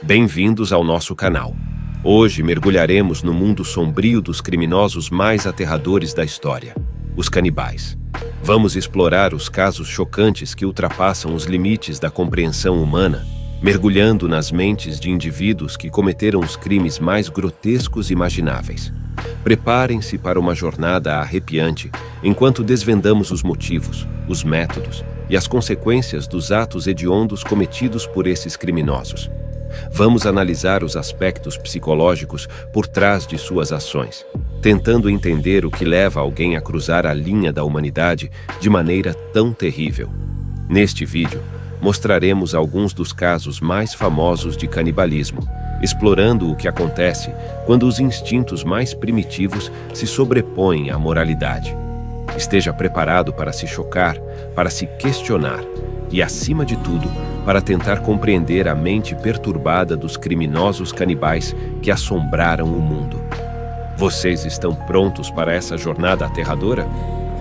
Bem-vindos ao nosso canal. Hoje mergulharemos no mundo sombrio dos criminosos mais aterradores da história, os canibais. Vamos explorar os casos chocantes que ultrapassam os limites da compreensão humana, mergulhando nas mentes de indivíduos que cometeram os crimes mais grotescos imagináveis. Preparem-se para uma jornada arrepiante enquanto desvendamos os motivos, os métodos e as consequências dos atos hediondos cometidos por esses criminosos. Vamos analisar os aspectos psicológicos por trás de suas ações, tentando entender o que leva alguém a cruzar a linha da humanidade de maneira tão terrível. Neste vídeo, mostraremos alguns dos casos mais famosos de canibalismo, explorando o que acontece quando os instintos mais primitivos se sobrepõem à moralidade. Esteja preparado para se chocar, para se questionar e, acima de tudo, para tentar compreender a mente perturbada dos criminosos canibais que assombraram o mundo. Vocês estão prontos para essa jornada aterradora?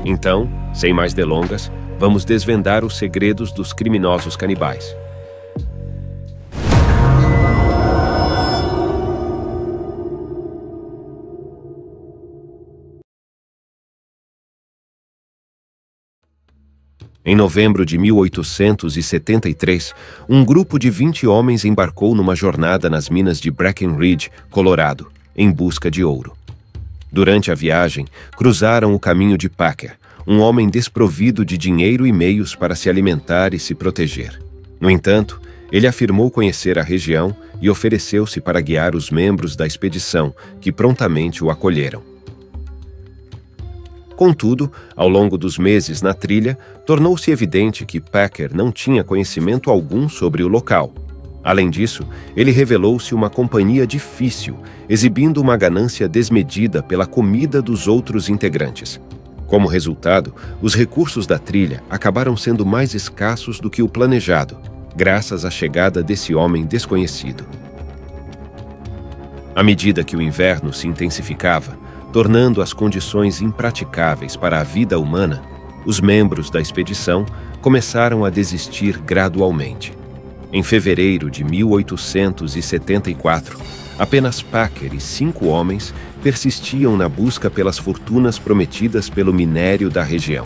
Então, sem mais delongas, vamos desvendar os segredos dos criminosos canibais. Em novembro de 1873, um grupo de 20 homens embarcou numa jornada nas minas de Breckenridge, Colorado, em busca de ouro. Durante a viagem, cruzaram o caminho de Packer, um homem desprovido de dinheiro e meios para se alimentar e se proteger. No entanto, ele afirmou conhecer a região e ofereceu-se para guiar os membros da expedição, que prontamente o acolheram. Contudo, ao longo dos meses na trilha, tornou-se evidente que Packer não tinha conhecimento algum sobre o local. Além disso, ele revelou-se uma companhia difícil, exibindo uma ganância desmedida pela comida dos outros integrantes. Como resultado, os recursos da trilha acabaram sendo mais escassos do que o planejado, graças à chegada desse homem desconhecido. À medida que o inverno se intensificava, tornando as condições impraticáveis para a vida humana, os membros da expedição começaram a desistir gradualmente. Em fevereiro de 1874, apenas Packer e 5 homens persistiam na busca pelas fortunas prometidas pelo minério da região.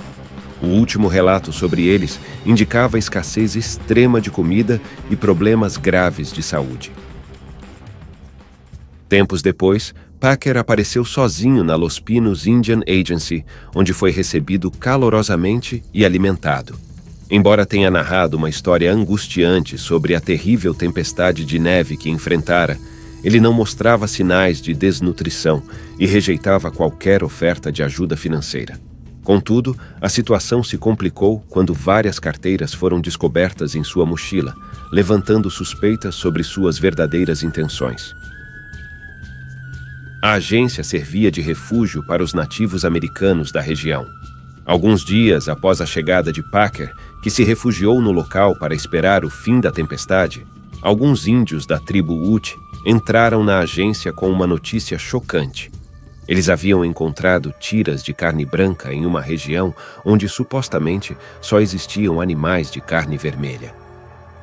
O último relato sobre eles indicava escassez extrema de comida e problemas graves de saúde. Tempos depois, Packer apareceu sozinho na Los Pinos Indian Agency, onde foi recebido calorosamente e alimentado. Embora tenha narrado uma história angustiante sobre a terrível tempestade de neve que enfrentara, ele não mostrava sinais de desnutrição e rejeitava qualquer oferta de ajuda financeira. Contudo, a situação se complicou quando várias carteiras foram descobertas em sua mochila, levantando suspeitas sobre suas verdadeiras intenções. A agência servia de refúgio para os nativos americanos da região. Alguns dias após a chegada de Packer, que se refugiou no local para esperar o fim da tempestade, alguns índios da tribo Ute entraram na agência com uma notícia chocante. Eles haviam encontrado tiras de carne branca em uma região onde supostamente só existiam animais de carne vermelha.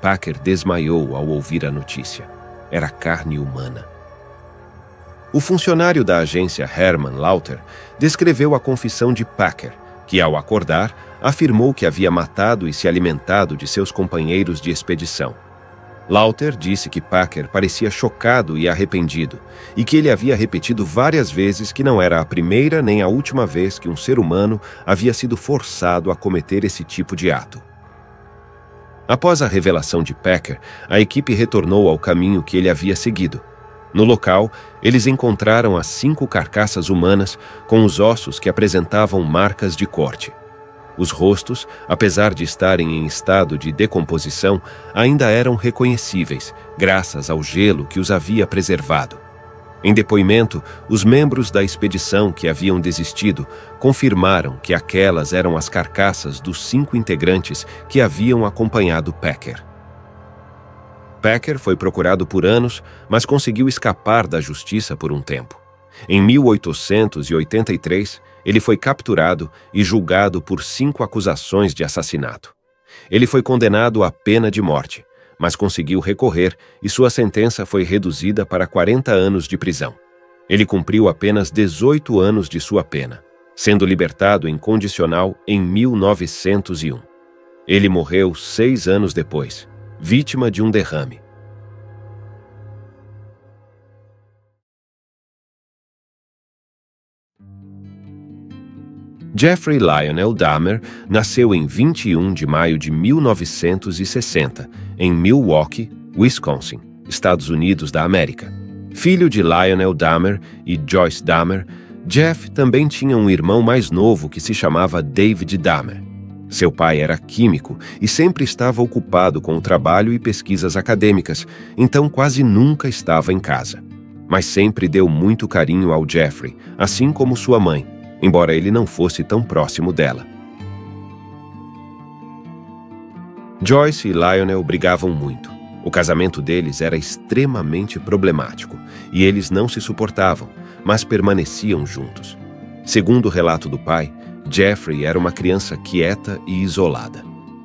Packer desmaiou ao ouvir a notícia. Era carne humana. O funcionário da agência Herman Lauter descreveu a confissão de Packer, que, ao acordar, afirmou que havia matado e se alimentado de seus companheiros de expedição. Lauter disse que Packer parecia chocado e arrependido, e que ele havia repetido várias vezes que não era a primeira nem a última vez que um ser humano havia sido forçado a cometer esse tipo de ato. Após a revelação de Packer, a equipe retornou ao caminho que ele havia seguido. No local, eles encontraram as 5 carcaças humanas com os ossos que apresentavam marcas de corte. Os rostos, apesar de estarem em estado de decomposição, ainda eram reconhecíveis, graças ao gelo que os havia preservado. Em depoimento, os membros da expedição que haviam desistido confirmaram que aquelas eram as carcaças dos 5 integrantes que haviam acompanhado Packer. Packer foi procurado por anos, mas conseguiu escapar da justiça por um tempo. Em 1883, ele foi capturado e julgado por 5 acusações de assassinato. Ele foi condenado à pena de morte, mas conseguiu recorrer e sua sentença foi reduzida para 40 anos de prisão. Ele cumpriu apenas 18 anos de sua pena, sendo libertado em condicional em 1901. Ele morreu 6 anos depois, vítima de um derrame. Jeffrey Lionel Dahmer nasceu em 21 de maio de 1960, em Milwaukee, Wisconsin, Estados Unidos da América. Filho de Lionel Dahmer e Joyce Dahmer, Jeff também tinha um irmão mais novo que se chamava David Dahmer. Seu pai era químico e sempre estava ocupado com o trabalho e pesquisas acadêmicas, então quase nunca estava em casa. Mas sempre deu muito carinho ao Jeffrey, assim como sua mãe, embora ele não fosse tão próximo dela. Joyce e Lionel brigavam muito. O casamento deles era extremamente problemático e eles não se suportavam, mas permaneciam juntos. Segundo o relato do pai, Jeffrey era uma criança quieta e isolada.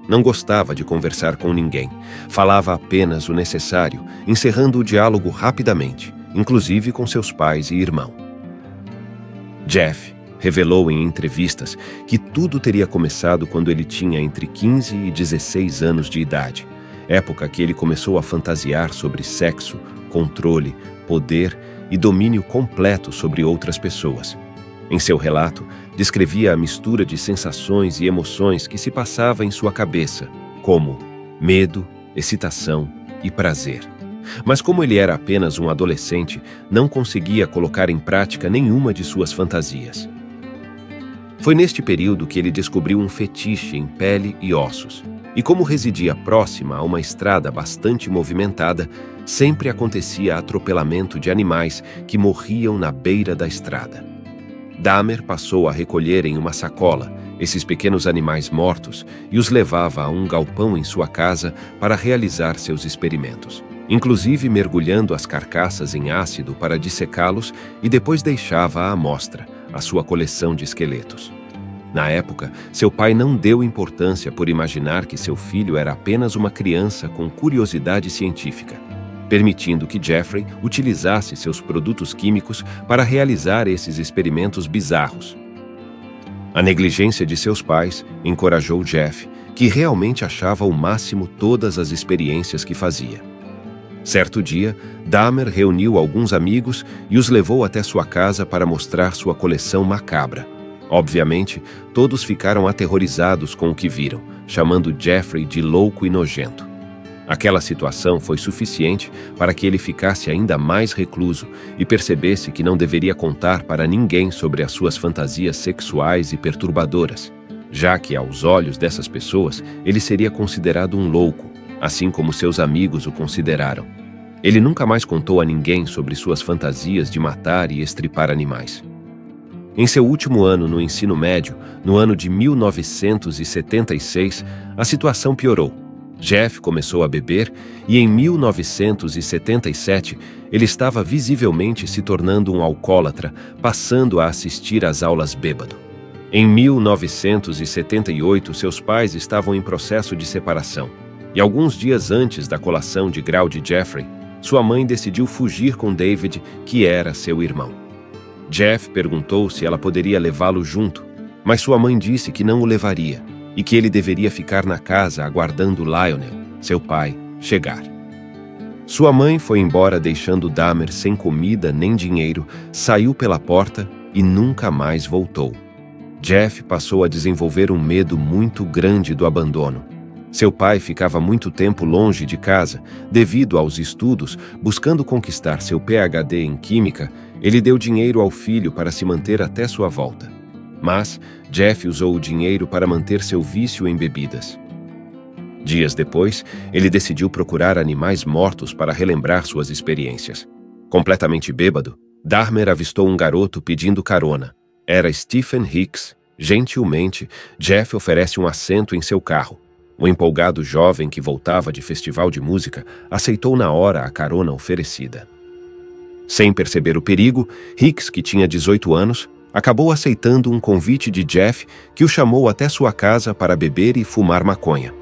Não gostava de conversar com ninguém, falava apenas o necessário, encerrando o diálogo rapidamente, inclusive com seus pais e irmão. Jeff revelou em entrevistas que tudo teria começado quando ele tinha entre 15 e 16 anos de idade, época que ele começou a fantasiar sobre sexo, controle, poder e domínio completo sobre outras pessoas. Em seu relato, descrevia a mistura de sensações e emoções que se passava em sua cabeça, como medo, excitação e prazer. Mas como ele era apenas um adolescente, não conseguia colocar em prática nenhuma de suas fantasias. Foi neste período que ele descobriu um fetiche em pele e ossos. E como residia próxima a uma estrada bastante movimentada, sempre acontecia atropelamento de animais que morriam na beira da estrada. Dahmer passou a recolher em uma sacola esses pequenos animais mortos e os levava a um galpão em sua casa para realizar seus experimentos, inclusive mergulhando as carcaças em ácido para dissecá-los e depois deixava à amostra a sua coleção de esqueletos. Na época, seu pai não deu importância por imaginar que seu filho era apenas uma criança com curiosidade científica, permitindo que Jeffrey utilizasse seus produtos químicos para realizar esses experimentos bizarros. A negligência de seus pais encorajou Jeff, que realmente achava o máximo todas as experiências que fazia. Certo dia, Dahmer reuniu alguns amigos e os levou até sua casa para mostrar sua coleção macabra. Obviamente, todos ficaram aterrorizados com o que viram, chamando Jeffrey de louco e nojento. Aquela situação foi suficiente para que ele ficasse ainda mais recluso e percebesse que não deveria contar para ninguém sobre as suas fantasias sexuais e perturbadoras, já que, aos olhos dessas pessoas, ele seria considerado um louco, assim como seus amigos o consideraram. Ele nunca mais contou a ninguém sobre suas fantasias de matar e estripar animais. Em seu último ano no ensino médio, no ano de 1976, a situação piorou. Jeff começou a beber e, em 1977, ele estava visivelmente se tornando um alcoólatra, passando a assistir às aulas bêbado. Em 1978, seus pais estavam em processo de separação, e alguns dias antes da colação de grau de Jeffrey, sua mãe decidiu fugir com David, que era seu irmão. Jeff perguntou se ela poderia levá-lo junto, mas sua mãe disse que não o levaria e que ele deveria ficar na casa aguardando Lionel, seu pai, chegar. Sua mãe foi embora deixando Dahmer sem comida nem dinheiro, saiu pela porta e nunca mais voltou. Jeff passou a desenvolver um medo muito grande do abandono. Seu pai ficava muito tempo longe de casa, devido aos estudos, buscando conquistar seu PhD em Química. Ele deu dinheiro ao filho para se manter até sua volta. Mas Jeff usou o dinheiro para manter seu vício em bebidas. Dias depois, ele decidiu procurar animais mortos para relembrar suas experiências. Completamente bêbado, Dahmer avistou um garoto pedindo carona. Era Stephen Hicks. Gentilmente, Jeff oferece um assento em seu carro. O empolgado jovem que voltava de festival de música aceitou na hora a carona oferecida. Sem perceber o perigo, Hicks, que tinha 18 anos, acabou aceitando um convite de Jeff, que o chamou até sua casa para beber e fumar maconha.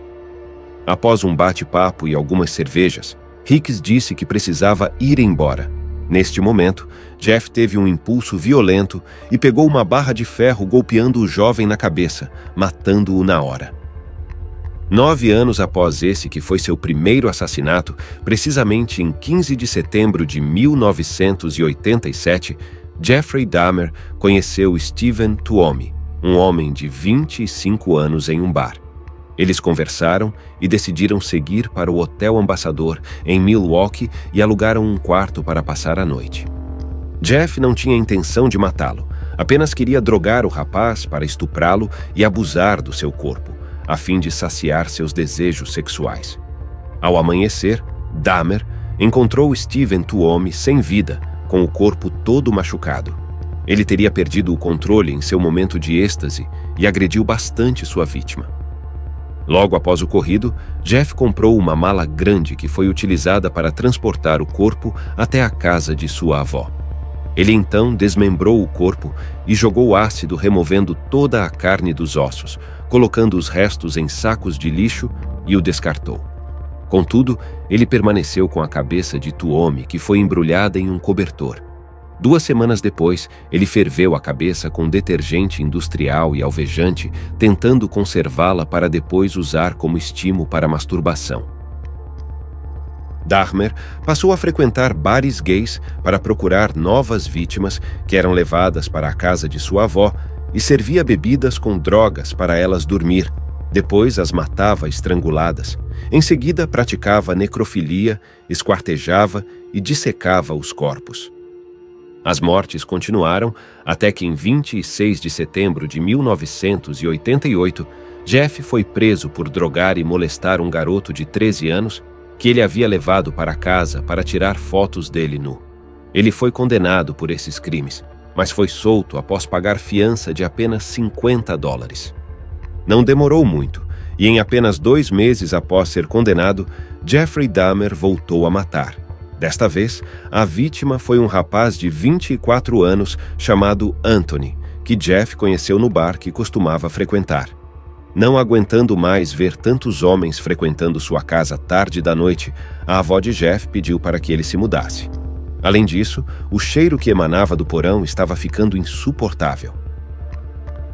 Após um bate-papo e algumas cervejas, Hicks disse que precisava ir embora. Neste momento, Jeff teve um impulso violento e pegou uma barra de ferro golpeando o jovem na cabeça, matando-o na hora. 9 anos após esse que foi seu primeiro assassinato, precisamente em 15 de setembro de 1987, Jeffrey Dahmer conheceu Steven Tuomi, um homem de 25 anos em um bar. Eles conversaram e decidiram seguir para o Hotel Ambassador, em Milwaukee, e alugaram um quarto para passar a noite. Jeff não tinha intenção de matá-lo, apenas queria drogar o rapaz para estuprá-lo e abusar do seu corpo, a fim de saciar seus desejos sexuais. Ao amanhecer, Dahmer encontrou Steven Tuomi sem vida, com o corpo todo machucado. Ele teria perdido o controle em seu momento de êxtase e agrediu bastante sua vítima. Logo após o ocorrido, Jeff comprou uma mala grande que foi utilizada para transportar o corpo até a casa de sua avó. Ele então desmembrou o corpo e jogou ácido removendo toda a carne dos ossos, colocando os restos em sacos de lixo e o descartou. Contudo, ele permaneceu com a cabeça de Tuomi, que foi embrulhada em um cobertor. 2 semanas depois, ele ferveu a cabeça com detergente industrial e alvejante, tentando conservá-la para depois usar como estímulo para a masturbação. Dahmer passou a frequentar bares gays para procurar novas vítimas que eram levadas para a casa de sua avó e servia bebidas com drogas para elas dormir. Depois as matava estranguladas. Em seguida, praticava necrofilia, esquartejava e dissecava os corpos. As mortes continuaram até que, em 26 de setembro de 1988, Jeff foi preso por drogar e molestar um garoto de 13 anos que ele havia levado para casa para tirar fotos dele nu. Ele foi condenado por esses crimes, mas foi solto após pagar fiança de apenas $50. Não demorou muito, e em apenas 2 meses após ser condenado, Jeffrey Dahmer voltou a matar. Desta vez, a vítima foi um rapaz de 24 anos chamado Anthony, que Jeff conheceu no bar que costumava frequentar. Não aguentando mais ver tantos homens frequentando sua casa tarde da noite, a avó de Jeff pediu para que ele se mudasse. Além disso, o cheiro que emanava do porão estava ficando insuportável.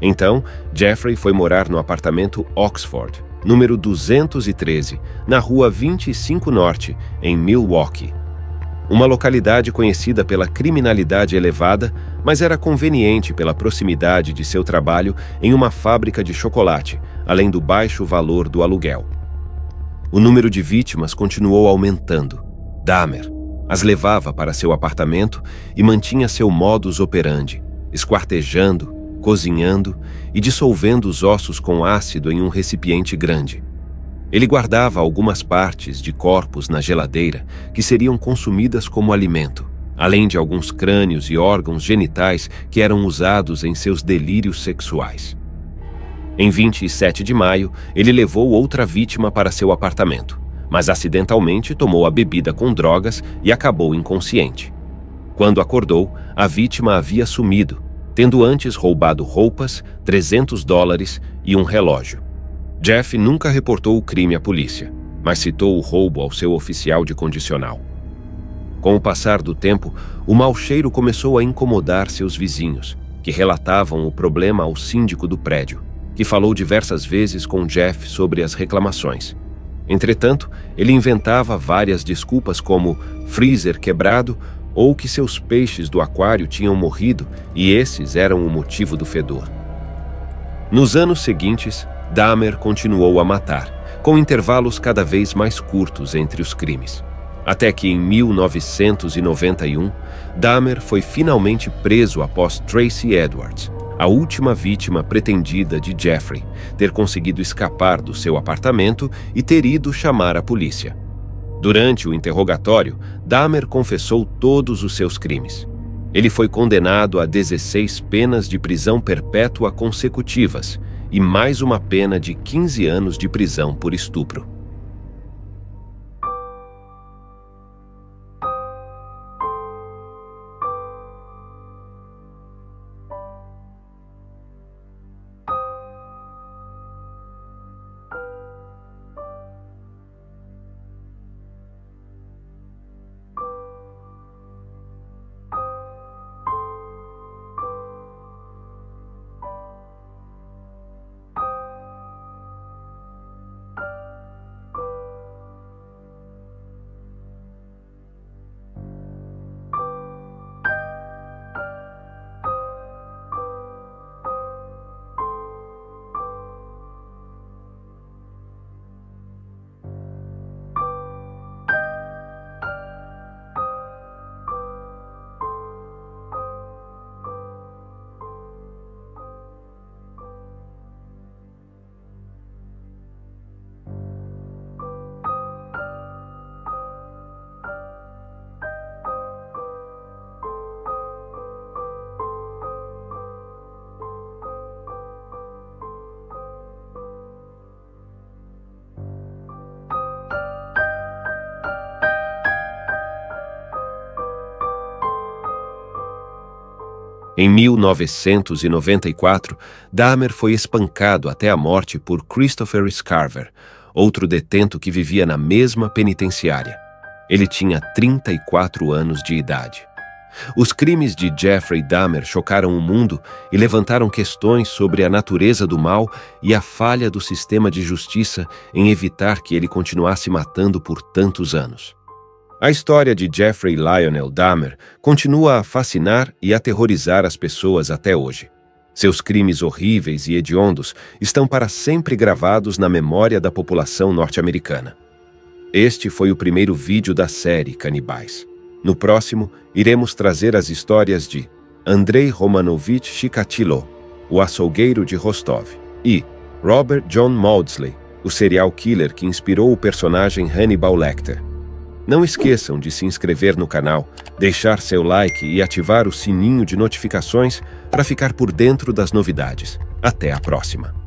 Então, Jeffrey foi morar no apartamento Oxford, número 213, na rua 25 Norte, em Milwaukee. Uma localidade conhecida pela criminalidade elevada, mas era conveniente pela proximidade de seu trabalho em uma fábrica de chocolate, além do baixo valor do aluguel. O número de vítimas continuou aumentando. Dahmer as levava para seu apartamento e mantinha seu modus operandi, esquartejando, cozinhando e dissolvendo os ossos com ácido em um recipiente grande. Ele guardava algumas partes de corpos na geladeira que seriam consumidas como alimento, além de alguns crânios e órgãos genitais que eram usados em seus delírios sexuais. Em 27 de maio, ele levou outra vítima para seu apartamento, mas acidentalmente tomou a bebida com drogas e acabou inconsciente. Quando acordou, a vítima havia sumido, tendo antes roubado roupas, $300 e um relógio. Jeff nunca reportou o crime à polícia, mas citou o roubo ao seu oficial de condicional. Com o passar do tempo, o mau cheiro começou a incomodar seus vizinhos, que relatavam o problema ao síndico do prédio, que falou diversas vezes com Jeff sobre as reclamações. Entretanto, ele inventava várias desculpas como freezer quebrado ou que seus peixes do aquário tinham morrido e esses eram o motivo do fedor. Nos anos seguintes, Dahmer continuou a matar, com intervalos cada vez mais curtos entre os crimes. Até que, em 1991, Dahmer foi finalmente preso após Tracy Edwards, a última vítima pretendida de Jeffrey, ter conseguido escapar do seu apartamento e ter ido chamar a polícia. Durante o interrogatório, Dahmer confessou todos os seus crimes. Ele foi condenado a 16 penas de prisão perpétua consecutivas e mais uma pena de 15 anos de prisão por estupro. Em 1994, Dahmer foi espancado até a morte por Christopher Scarver, outro detento que vivia na mesma penitenciária. Ele tinha 34 anos de idade. Os crimes de Jeffrey Dahmer chocaram o mundo e levantaram questões sobre a natureza do mal e a falha do sistema de justiça em evitar que ele continuasse matando por tantos anos. A história de Jeffrey Lionel Dahmer continua a fascinar e aterrorizar as pessoas até hoje. Seus crimes horríveis e hediondos estão para sempre gravados na memória da população norte-americana. Este foi o primeiro vídeo da série Canibais. No próximo, iremos trazer as histórias de Andrei Romanovich Chikatilo, o açougueiro de Rostov, e Robert John Maudsley, o serial killer que inspirou o personagem Hannibal Lecter. Não esqueçam de se inscrever no canal, deixar seu like e ativar o sininho de notificações para ficar por dentro das novidades. Até a próxima!